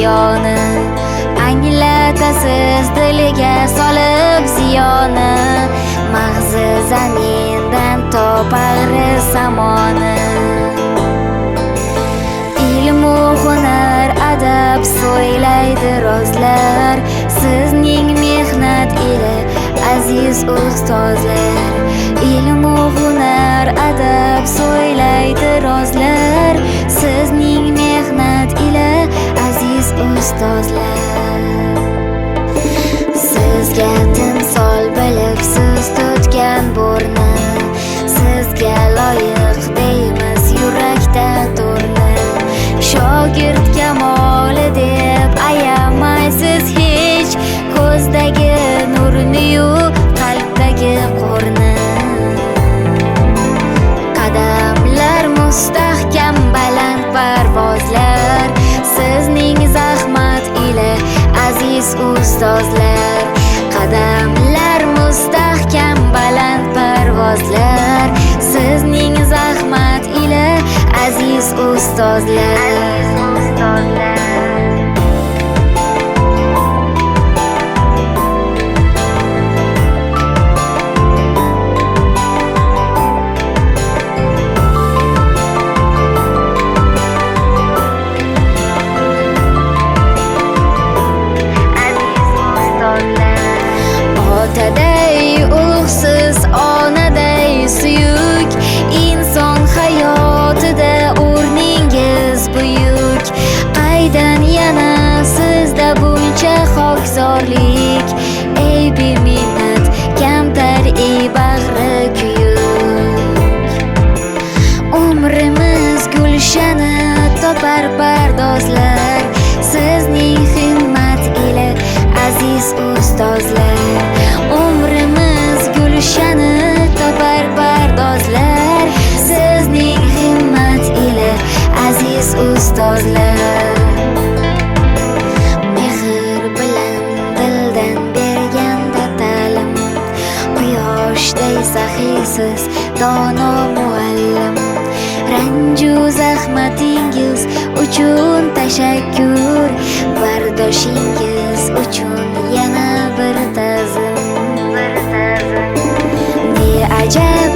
daryoni, anglatasiz diliga solib ziyoni, mag'zi zamindan topag'ri samoni. Ilmu hunar adab so'ylaydi rozlar, sizning mehnat ila aziz ustozlar. Ilmu hunar adab so'ylaydi rozlar, sizning mehnat ila aziz ustozlar. Sizga timsol bilib siz tutgan burni, sizga loyiq deymiz yurakda turni. Shogird kamoli deb ayamaysiz hech, ko'zdagi nurni-yu qalbdagi qo'rni. Qadamlar mustahkam baland parvozlar, sizning zahmat ila aziz ustozlar. Qadamlar mustahkam baland parvozlar, sizning zahmat ila aziz ustozlar. Otaday ulug'siz, onaday suyuk, inson hayotida o'rningiz buyuk. Qaydan yana sizda buncha xokzorlik, ey beminnat kamtar, ey bag'ri kuyuk. Umrimiz gulshani topar pardozlar, sizning himmat ila aziz ustozlar. Umrimiz gulshani topar pardozlar, sizning himmat ila aziz ustozlar. Mehr bilan dildan berganda ta'lim, quyoshday saxiysiz dono muallim. Ranju zahmatingiz uchun tashakkur, bardoshingiz uchun yana bir ta'zim. Beajab